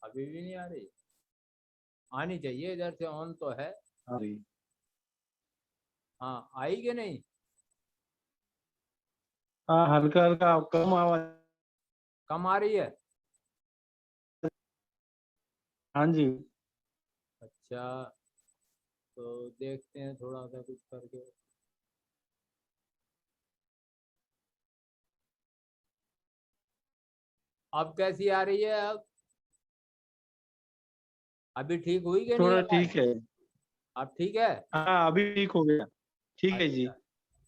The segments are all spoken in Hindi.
अभी भी नहीं आ रही? आनी चाहिए, इधर से ऑन तो है। हाँ, आई कि नहीं? हाँ, हल्का हल्का कम आवाज। कम आ रही है? हाँ जी। अच्छा, तो देखते हैं थोड़ा सा कुछ करके। अब कैसी आ रही है अब? अभी ठीक हुई कि नहीं थोड़ा आवाज? ठीक है। अब ठीक है? हाँ, अभी ठीक हो गया। ठीक है जी। अच्छा,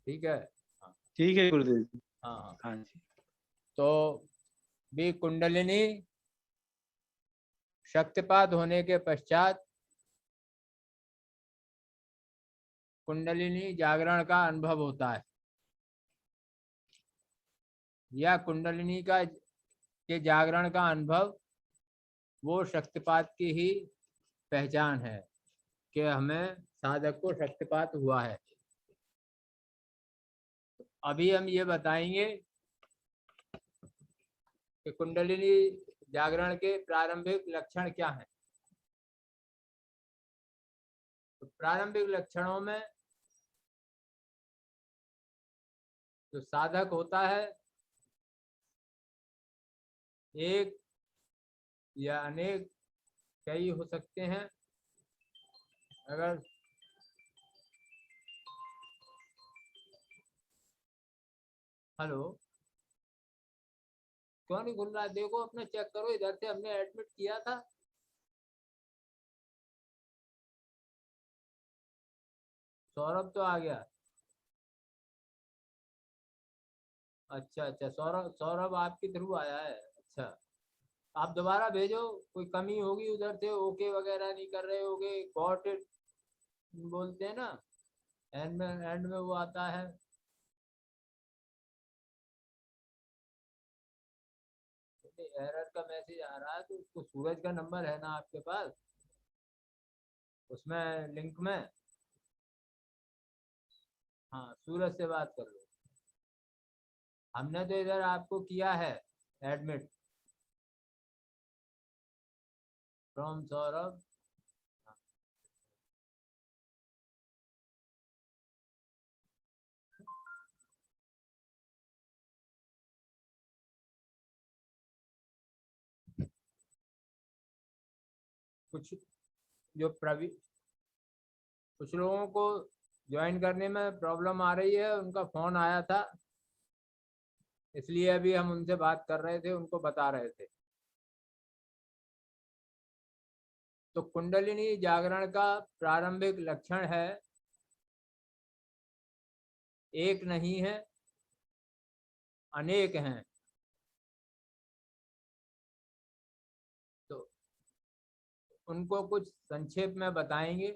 ठीक है। हाँ ठीक है गुरुदेव जी। हाँ हाँ। हाँ जी। तो भी कुंडलिनी शक्तिपात होने के पश्चात कुंडलिनी जागरण का अनुभव होता है, या कुंडलिनी का के जागरण का अनुभव वो शक्तिपात की ही पहचान है कि हमें साधक को शक्तिपात हुआ है। अभी हम ये बताएंगे कि कुंडलिनी जागरण के प्रारंभिक लक्षण क्या हैं। तो प्रारंभिक लक्षणों में जो साधक होता है, एक या अनेक, कई हो सकते हैं। अगर हेलो, क्यों नहीं खुल रहा? देखो अपने चेक करो, इधर से हमने एडमिट किया था। सौरभ तो आ गया। अच्छा अच्छा, सौरभ सौरभ आपके थ्रू आया है। अच्छा, आप दोबारा भेजो, कोई कमी होगी उधर से, ओके वगैरह नहीं कर रहे होगे, गॉट इट बोलते हैं ना, एंड में वो आता है। एरर का मैसेज आ रहा है, तो उसको, सूरज का नंबर है ना आपके पास, उसमें लिंक में। हाँ, सूरज से बात कर लो। हमने तो इधर आपको किया है एडमिट, फ्रॉम सौरभ। कुछ जो प्रवीण, कुछ लोगों को ज्वाइन करने में प्रॉब्लम आ रही है, उनका फोन आया था, इसलिए अभी हम उनसे बात कर रहे थे, उनको बता रहे थे। तो कुंडलिनी जागरण का प्रारंभिक लक्षण है, एक नहीं है, अनेक हैं। तो उनको कुछ संक्षेप में बताएंगे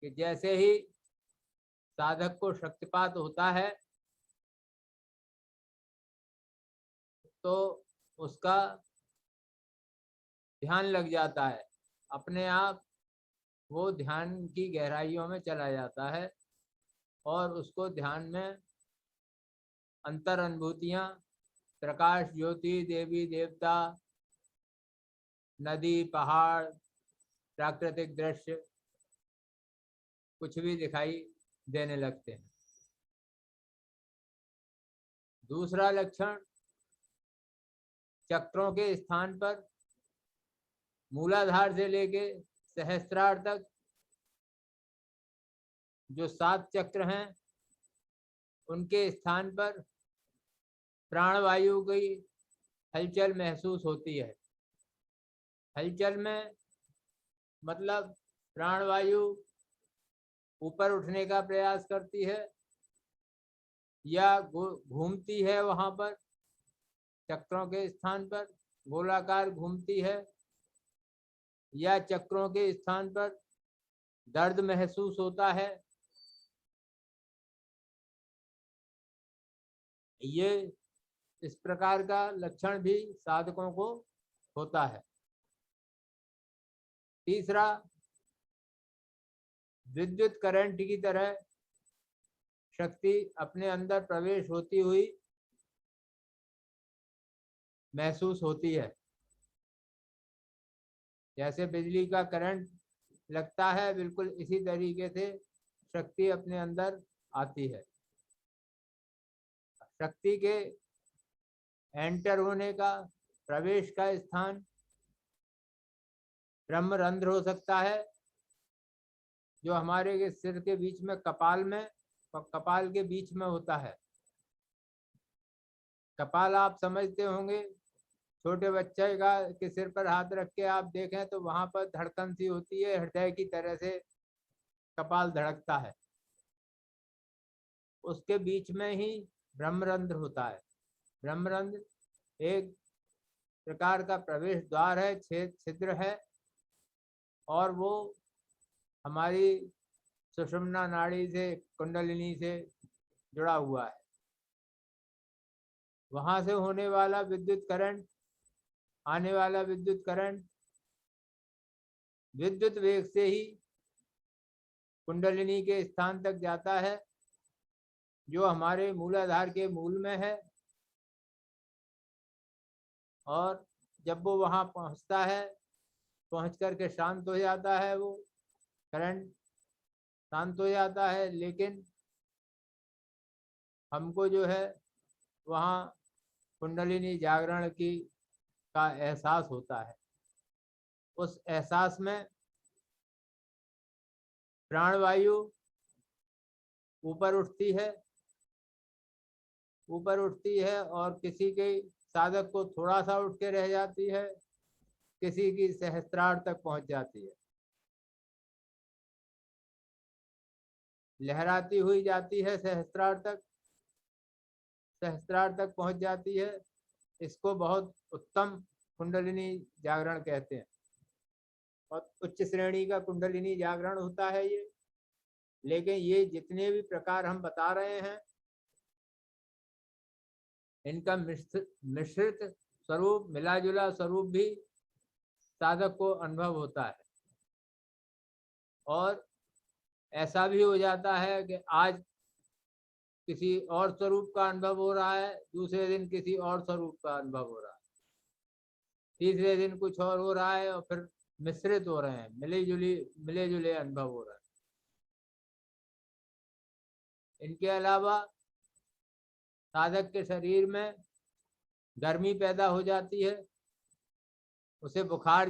कि जैसे ही साधक को शक्तिपात होता है तो उसका ध्यान लग जाता है, अपने आप वो ध्यान की गहराइयों में चला जाता है, और उसको ध्यान में अंतर अनुभूतियाँ, प्रकाश, ज्योति, देवी देवता, नदी, पहाड़, प्राकृतिक दृश्य, कुछ भी दिखाई देने लगते हैं। दूसरा लक्षण, चक्रों के स्थान पर मूलाधार से लेके सहस्त्रार तक जो 7 चक्र हैं, उनके स्थान पर प्राणवायु की हलचल महसूस होती है। हलचल में मतलब प्राणवायु ऊपर उठने का प्रयास करती है, या घूमती है, वहां पर चक्रों के स्थान पर गोलाकार घूमती है, या चक्रों के स्थान पर दर्द महसूस होता है। ये इस प्रकार का लक्षण भी साधकों को होता है। तीसरा, विद्युत करंट की तरह शक्ति अपने अंदर प्रवेश होती हुई महसूस होती है। जैसे बिजली का करंट लगता है, बिल्कुल इसी तरीके से शक्ति अपने अंदर आती है। शक्ति के एंटर होने का, प्रवेश का स्थान ब्रह्मरंध्र हो सकता है, जो हमारे के सिर के बीच में कपाल के बीच में होता है। कपाल आप समझते होंगे, छोटे बच्चे का के सिर पर हाथ रख के आप देखें तो वहां पर धड़कन सी होती है, हृदय की तरह से कपाल धड़कता है। उसके बीच में ही ब्रह्मरंध्र होता है। ब्रह्मरंध्र एक प्रकार का प्रवेश द्वार है, छिद्र है, और वो हमारी सुषुम्ना नाड़ी से, कुंडलिनी से जुड़ा हुआ है। वहां से होने वाला विद्युत करंट, आने वाला विद्युत करंट विद्युत वेग से ही कुंडलिनी के स्थान तक जाता है, जो हमारे मूलाधार के मूल में है। और जब वो वहां पहुंचता है, पहुंच करके शांत हो जाता है, वो करंट शांत हो जाता है। लेकिन हमको जो है वहाँ कुंडलिनी जागरण का एहसास होता है। उस एहसास में प्राणवायु ऊपर उठती है और किसी के साधक को थोड़ा सा उठ के रह जाती है, किसी की सहस्त्रार तक पहुंच जाती है, लहराती हुई जाती है, सहस्त्रार तक पहुंच जाती है। इसको बहुत उत्तम कुंडलिनी जागरण कहते हैं, और उच्च श्रेणी का कुंडलिनी जागरण होता है ये। लेकिन ये जितने भी प्रकार हम बता रहे हैं, इनका मिश्रित स्वरूप, मिला जुला स्वरूप भी साधक को अनुभव होता है। और ऐसा भी हो जाता है कि आज किसी और स्वरूप का अनुभव हो रहा है, दूसरे दिन किसी और स्वरूप का अनुभव हो रहा है, तीसरे दिन कुछ और हो रहा है, और फिर मिश्रित हो रहे हैं, मिले जुले अनुभव हो रहे हैं। इनके अलावा साधक के शरीर में गर्मी पैदा हो जाती है, उसे बुखार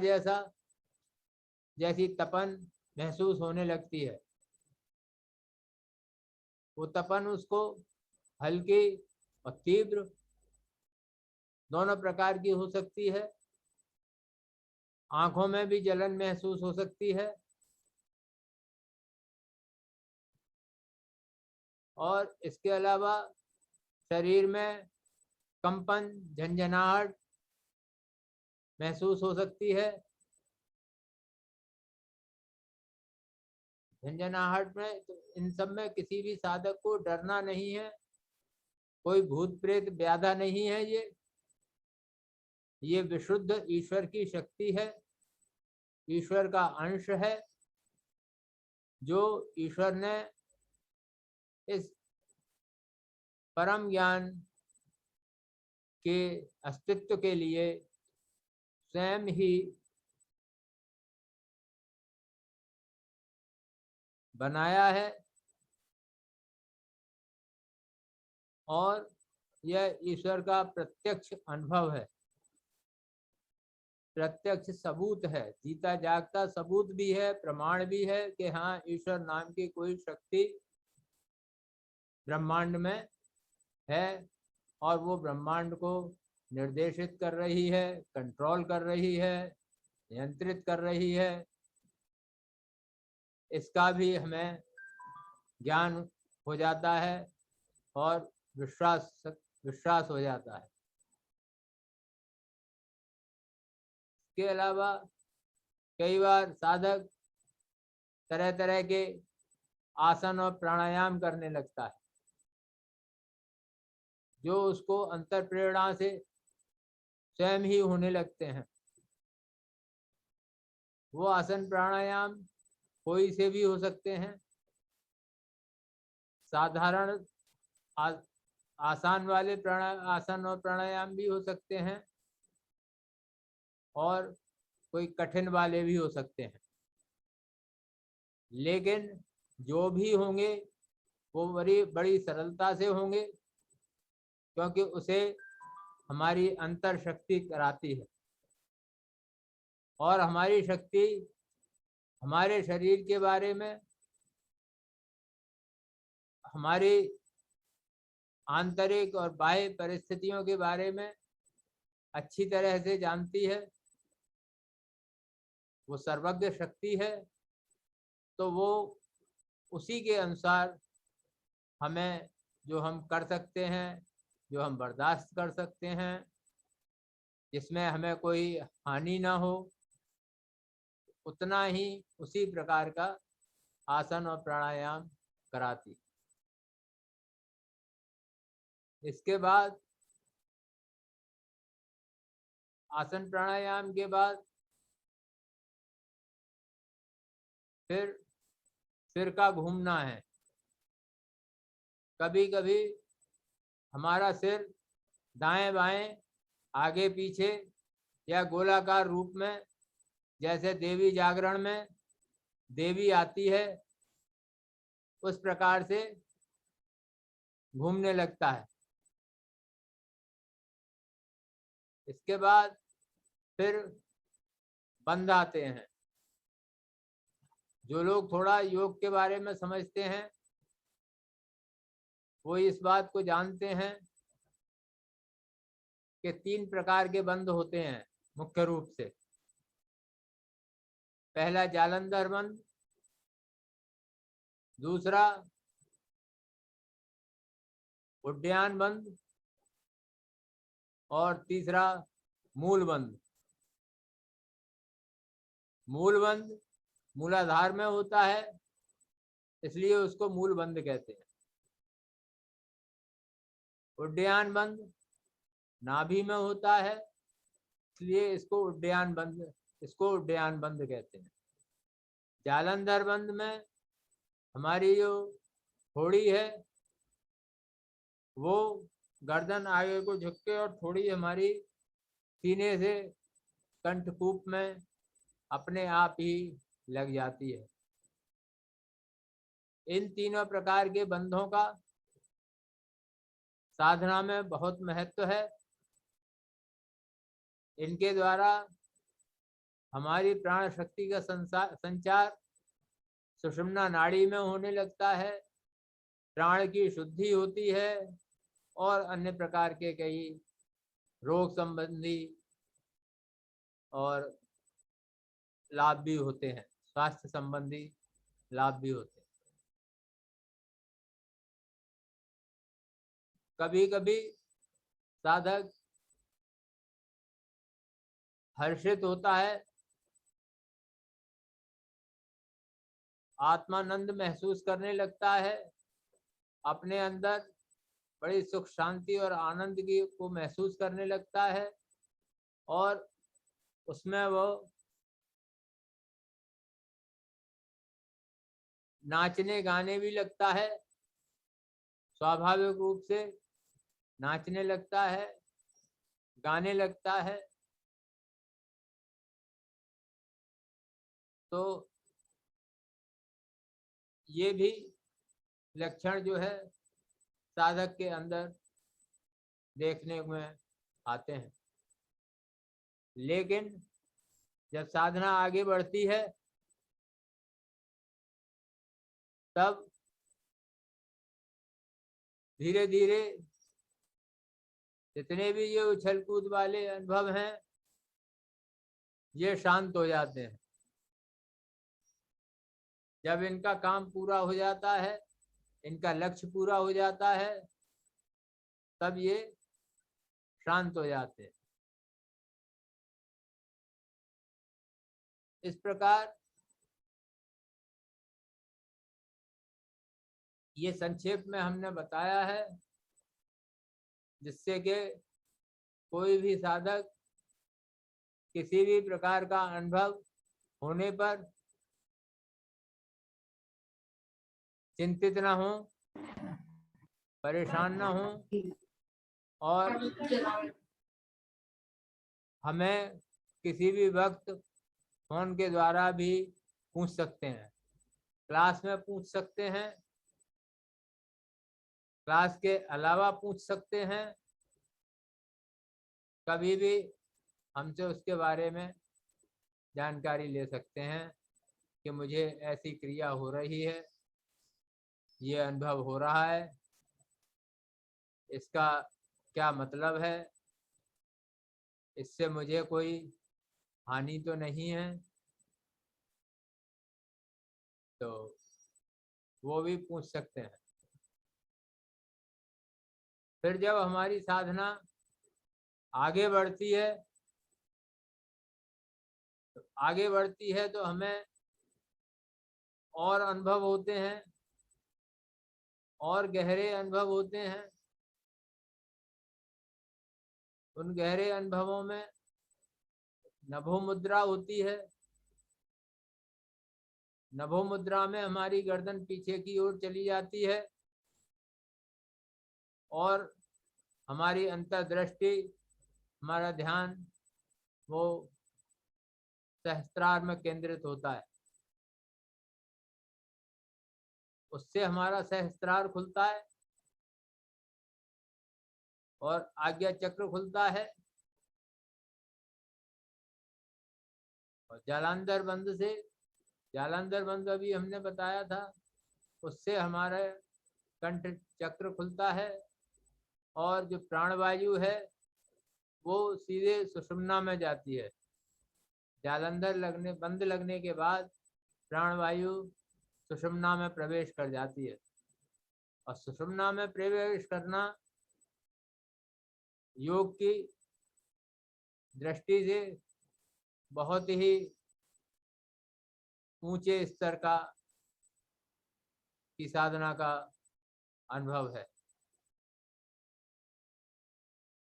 जैसी तपन महसूस होने लगती है। वो तपन उसको हल्की और तीव्र दोनों प्रकार की हो सकती है। आंखों में भी जलन महसूस हो सकती है, और इसके अलावा शरीर में कंपन, झंझनाहट महसूस हो सकती है। झंझनाहट में तो इन सब में किसी भी साधक को डरना नहीं है, कोई भूत प्रेत व्याधा नहीं है। ये विशुद्ध ईश्वर की शक्ति है, ईश्वर का अंश है, जो ईश्वर ने इस परम ज्ञान के अस्तित्व के लिए स्वयं ही बनाया है। और यह ईश्वर का प्रत्यक्ष अनुभव है, प्रत्यक्ष सबूत है, जीता जागता सबूत भी है, प्रमाण भी है कि हाँ, ईश्वर नाम की कोई शक्ति ब्रह्मांड में है, और वो ब्रह्मांड को निर्देशित कर रही है, कंट्रोल कर रही है, नियंत्रित कर रही है। इसका भी हमें ज्ञान हो जाता है और विश्वास हो जाता है। इसके अलावा कई बार साधक तरह तरह के आसन और प्राणायाम करने लगता है, जो उसको अंतर प्रेरणा से स्वयं ही होने लगते हैं। वो आसन प्राणायाम कोई से भी हो सकते हैं, साधारण आसान वाले आसन और प्राणायाम भी हो सकते हैं, और कोई कठिन वाले भी हो सकते हैं, लेकिन जो भी होंगे वो बड़ी बड़ी सरलता से होंगे, क्योंकि उसे हमारी अंतर शक्ति कराती है। और हमारी शक्ति हमारे शरीर के बारे में, हमारी आंतरिक और बाह्य परिस्थितियों के बारे में अच्छी तरह से जानती है। वो सर्वज्ञ शक्ति है, तो वो उसी के अनुसार हमें जो हम कर सकते हैं, जो हम बर्दाश्त कर सकते हैं, जिसमें हमें कोई हानि ना हो, उतना ही उसी प्रकार का आसन और प्राणायाम कराती। इसके बाद आसन प्राणायाम के बाद फिर सिर का घूमना है। कभी कभी हमारा सिर दाएं बाएं, आगे पीछे या गोलाकार रूप में, जैसे देवी जागरण में देवी आती है उस प्रकार से घूमने लगता है। इसके बाद फिर बंद आते हैं। जो लोग थोड़ा योग के बारे में समझते हैं वो इस बात को जानते हैं कि 3 प्रकार के बंद होते हैं मुख्य रूप से। पहला जालंधर बंद, दूसरा उद्यान बंद और तीसरा मूल बंद। मूल बंद मूलाधार में होता है, इसलिए उसको मूल बंद कहते हैं। उद्यान बंद नाभि में होता है, इसलिए इसको उद्यान बंद कहते हैं। जालंधर बंद में हमारी जो थोड़ी है वो गर्दन आगे को झुक के और थोड़ी हमारी सीने से कंठकूप में अपने आप ही लग जाती है। इन तीनों प्रकार के बंधों का साधना में बहुत महत्व है। इनके द्वारा हमारी प्राण शक्ति का संचार सुषुम्ना नाड़ी में होने लगता है, प्राण की शुद्धि होती है और अन्य प्रकार के कई रोग संबंधी और लाभ भी होते हैं, स्वास्थ्य संबंधी लाभ भी होते हैं। कभी कभी साधक हर्षित होता है, आत्मानंद महसूस करने लगता है, अपने अंदर बड़ी सुख शांति और आनंद की को महसूस करने लगता है और उसमें वो नाचने गाने भी लगता है। स्वाभाविक रूप से नाचने लगता है, गाने लगता है। तो ये भी लक्षण जो है साधक के अंदर देखने में आते हैं। लेकिन जब साधना आगे बढ़ती है तब धीरे धीरे जितने भी ये उछल कूद वाले अनुभव हैं ये शांत हो जाते हैं। जब इनका काम पूरा हो जाता है, इनका लक्ष्य पूरा हो जाता है, तब ये शांत हो जाते हैं। इस प्रकार ये संक्षेप में हमने बताया है, जिससे कि कोई भी साधक किसी भी प्रकार का अनुभव होने पर चिंतित ना हो, परेशान ना हो और हमें किसी भी वक्त फोन के द्वारा भी पूछ सकते हैं, क्लास में पूछ सकते हैं, क्लास के अलावा पूछ सकते हैं, कभी भी हमसे उसके बारे में जानकारी ले सकते हैं कि मुझे ऐसी क्रिया हो रही है, ये अनुभव हो रहा है, इसका क्या मतलब है, इससे मुझे कोई हानि तो नहीं है। तो वो भी पूछ सकते हैं। फिर जब हमारी साधना आगे बढ़ती है तो हमें और अनुभव होते हैं, और गहरे अनुभव होते हैं। उन गहरे अनुभवों में नभो मुद्रा होती है। नभो मुद्रा में हमारी गर्दन पीछे की ओर चली जाती है और हमारी अंतर्दृष्टि, हमारा ध्यान वो सहस्त्रार में केंद्रित होता है। उससे हमारा सहस्त्रार खुलता है और आज्ञा चक्र खुलता है, और जालांधर बंद अभी हमने बताया था, उससे हमारा कंठ चक्र खुलता है, और जो प्राणवायु है वो सीधे सुषुम्ना में जाती है। जालंधर बंद लगने के बाद प्राणवायु सुषुम्ना में प्रवेश कर जाती है, और सुषुम्ना में प्रवेश करना योग की दृष्टि से बहुत ही ऊंचे स्तर की साधना का अनुभव है।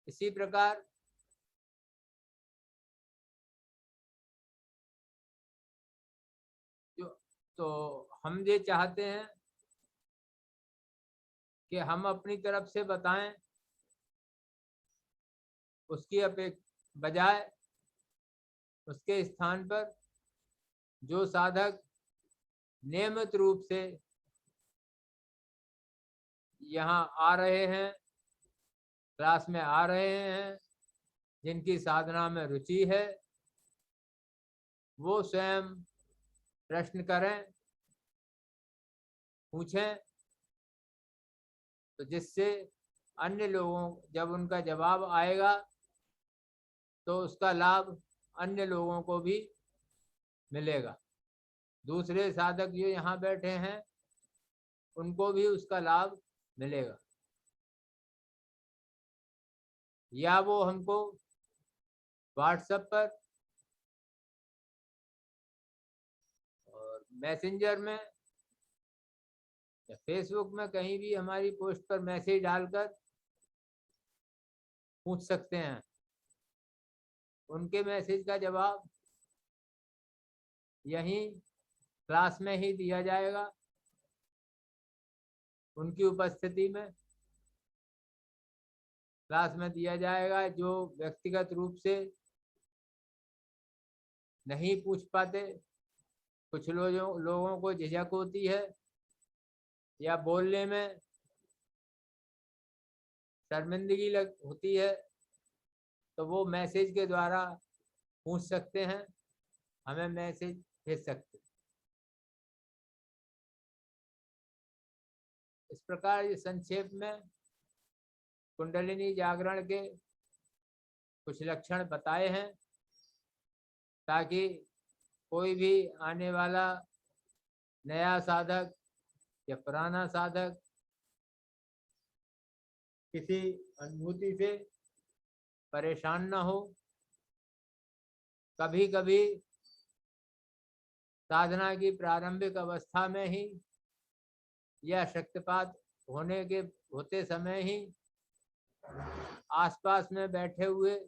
इसी प्रकार तो हम ये चाहते हैं कि हम अपनी तरफ से बताएं, उसकी बजाय उसके स्थान पर जो साधक नियमित रूप से यहाँ आ रहे हैं, क्लास में आ रहे हैं, जिनकी साधना में रुचि है, वो स्वयं प्रश्न करें, पूछें, तो जिससे अन्य लोगों, जब उनका जवाब आएगा तो उसका लाभ अन्य लोगों को भी मिलेगा। दूसरे साधक जो यहाँ बैठे हैं उनको भी उसका लाभ मिलेगा। या वो हमको व्हाट्सएप पर और मैसेंजर में या फेसबुक में कहीं भी हमारी पोस्ट पर मैसेज डालकर पूछ सकते हैं। उनके मैसेज का जवाब यहीं क्लास में ही दिया जाएगा, उनकी उपस्थिति में क्लास में दिया जाएगा। जो व्यक्तिगत रूप से नहीं पूछ पाते, कुछ लोगों को झिझक होती है या बोलने में शर्मिंदगी होती है, तो वो मैसेज के द्वारा पूछ सकते हैं, हमें मैसेज भेज सकते हैं। इस प्रकार ये संक्षेप में कुंडलिनी जागरण के कुछ लक्षण बताए हैं, ताकि कोई भी आने वाला नया साधक या पुराना साधक किसी अनुभूति से परेशान न हो। कभी कभी साधना की प्रारंभिक अवस्था में ही या शक्तिपात होते समय ही आसपास में बैठे हुए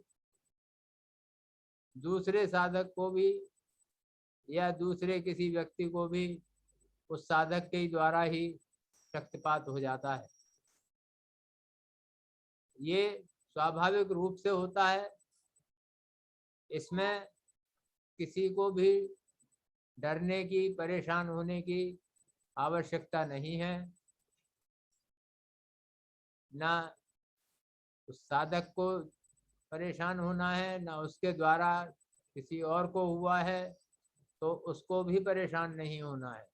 दूसरे साधक को भी या दूसरे किसी व्यक्ति को भी उस साधक के द्वारा ही शक्तिपात हो जाता है। ये स्वाभाविक रूप से होता है। इसमें किसी को भी डरने की, परेशान होने की आवश्यकता नहीं है। ना उस साधक को परेशान होना है, ना उसके द्वारा किसी और को हुआ है तो उसको भी परेशान नहीं होना है।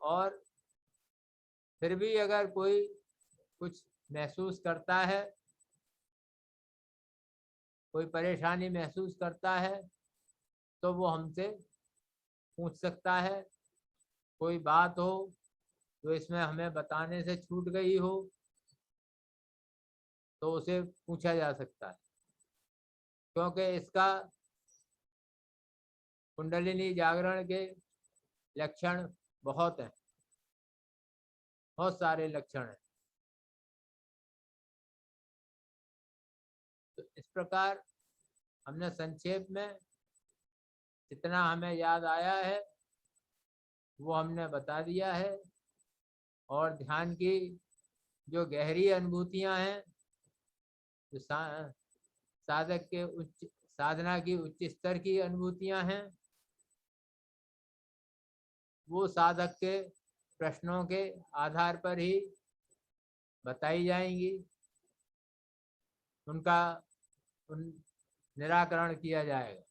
और फिर भी अगर कोई कुछ महसूस करता है, कोई परेशानी महसूस करता है, तो वो हमसे पूछ सकता है। कोई बात हो तो इसमें हमें बताने से छूट गई हो तो उसे पूछा जा सकता है, क्योंकि इसका कुंडलिनी जागरण के लक्षण बहुत हैं, बहुत सारे लक्षण हैं। तो इस प्रकार हमने संक्षेप में जितना हमें याद आया है वो हमने बता दिया है। और ध्यान की जो गहरी अनुभूतियां हैं, जो साधक के उच्च साधना की उच्च स्तर की अनुभूतियां हैं, वो साधक के प्रश्नों के आधार पर ही बताई जाएंगी, उनका निराकरण किया जाएगा।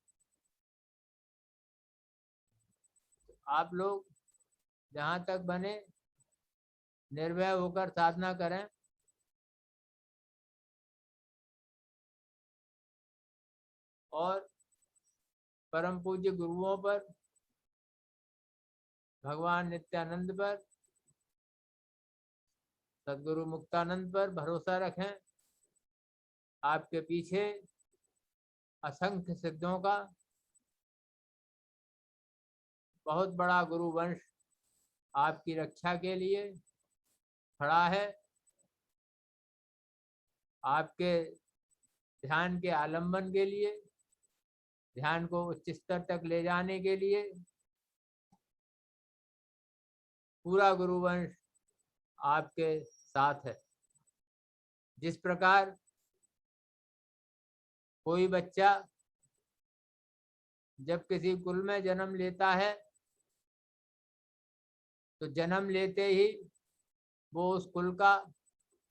आप लोग जहाँ तक बने निर्भय होकर साधना करें। और परम पूज्य गुरुओं पर, भगवान नित्यानंद पर, सदगुरु मुक्तानंद पर भरोसा रखें। आपके पीछे असंख्य सिद्धों का बहुत बड़ा गुरुवंश आपकी रक्षा के लिए खड़ा है। आपके ध्यान के आलंबन के लिए, ध्यान को उच्च स्तर तक ले जाने के लिए पूरा गुरुवंश आपके साथ है। जिस प्रकार कोई बच्चा जब किसी कुल में जन्म लेता है तो जन्म लेते ही वो उस कुल का,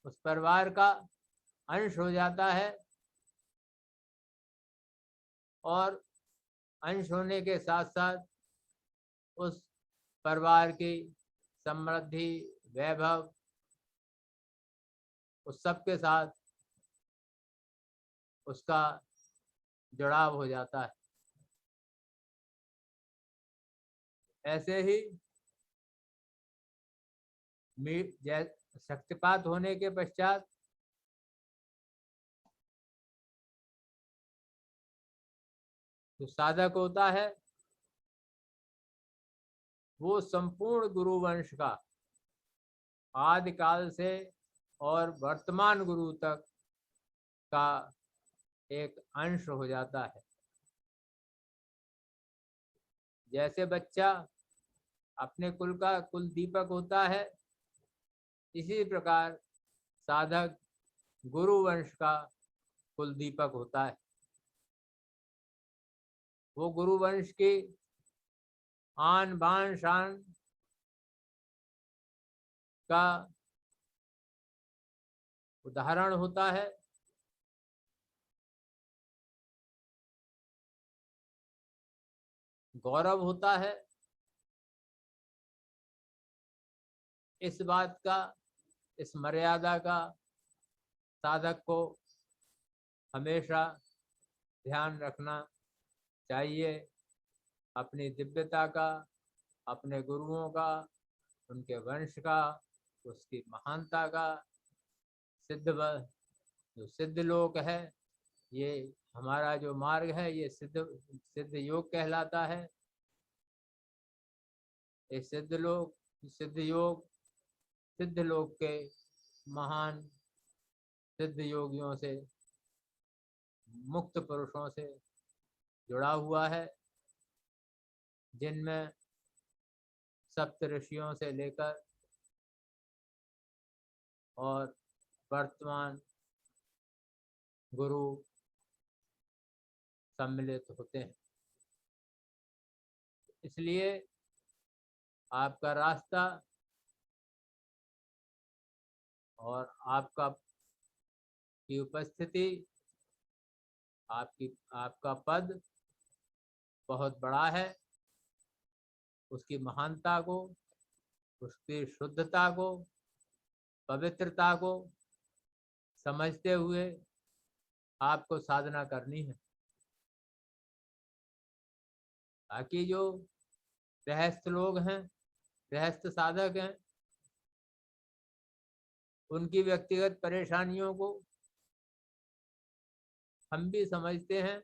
उस परिवार का अंश हो जाता है। और अंश होने के साथ साथ उस परिवार की समृद्धि, वैभव, उस सब के साथ उसका जुड़ाव हो जाता है। ऐसे ही शक्तिपात होने के पश्चात जो साधक होता है वो संपूर्ण गुरुवंश का आदिकाल से और वर्तमान गुरु तक का एक अंश हो जाता है। जैसे बच्चा अपने कुल का कुल दीपक होता है, इसी प्रकार साधक गुरुवंश का कुल दीपक होता है। वो गुरुवंश की आन बान शान का उदाहरण होता है। गौरव होता है। इस बात का, इस मर्यादा का साधक को हमेशा ध्यान रखना चाहिए। अपनी दिव्यता का, अपने गुरुओं का, उनके वंश का, उसकी महानता का। जो सिद्ध लोक है, ये हमारा जो मार्ग है ये सिद्ध सिद्ध योग कहलाता है। ये सिद्ध लोक, सिद्ध योग, सिद्ध लोक के महान सिद्ध योगियों से, मुक्त पुरुषों से जुड़ा हुआ है, जिनमें सप्त ऋषियों से लेकर और वर्तमान गुरु सम्मिलित होते हैं। इसलिए आपका रास्ता और आपका की उपस्थिति, आपका पद बहुत बड़ा है। उसकी महानता को, उसकी शुद्धता को, पवित्रता को समझते हुए आपको साधना करनी है। बाकी जो गृहस्थ लोग हैं, गृहस्थ साधक हैं, उनकी व्यक्तिगत परेशानियों को हम भी समझते हैं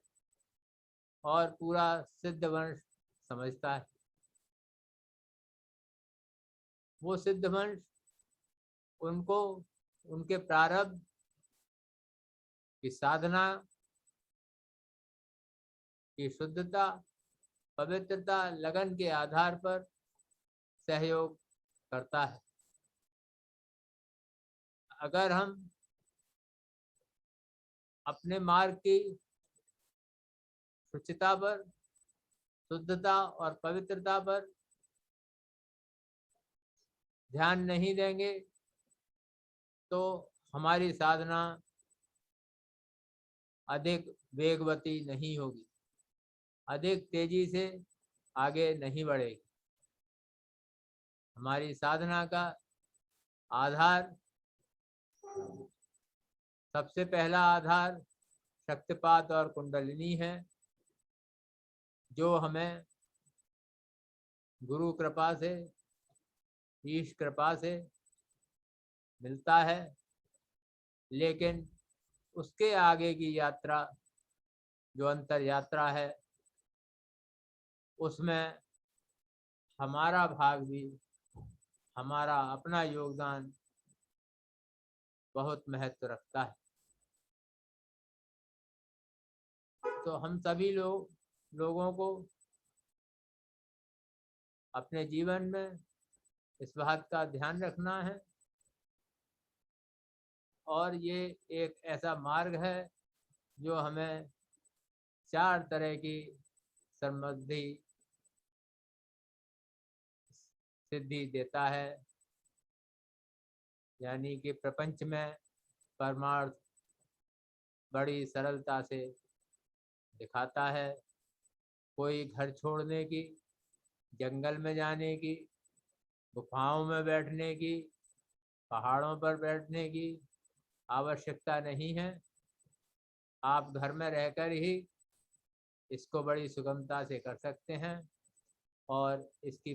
और पूरा सिद्ध वंश समझता है। वो सिद्ध वंश उनको उनके प्रारब्ध की साधना की शुद्धता, पवित्रता, लगन के आधार पर सहयोग करता है। अगर हम अपने मार्ग की शुचिता पर, शुद्धता और पवित्रता पर ध्यान नहीं देंगे तो हमारी साधना अधिक वेगवती नहीं होगी, अधिक तेजी से आगे नहीं बढ़ेगी। हमारी साधना का आधार, सबसे पहला आधार शक्तिपात और कुंडलिनी है, जो हमें गुरु कृपा से, ईश कृपा से मिलता है। लेकिन उसके आगे की यात्रा, जो अंतर यात्रा है, उसमें हमारा भाग भी, हमारा अपना योगदान बहुत महत्व रखता है। तो हम सभी लोगों को अपने जीवन में इस बात का ध्यान रखना है। और ये एक ऐसा मार्ग है जो हमें 4 तरह की समृद्धि, सिद्धि देता है। यानी कि प्रपंच में परमार्थ बड़ी सरलता से दिखाता है। कोई घर छोड़ने की, जंगल में जाने की, गुफाओं में बैठने की, पहाड़ों पर बैठने की आवश्यकता नहीं है। आप घर में रहकर ही इसको बड़ी सुगमता से कर सकते हैं और इसकी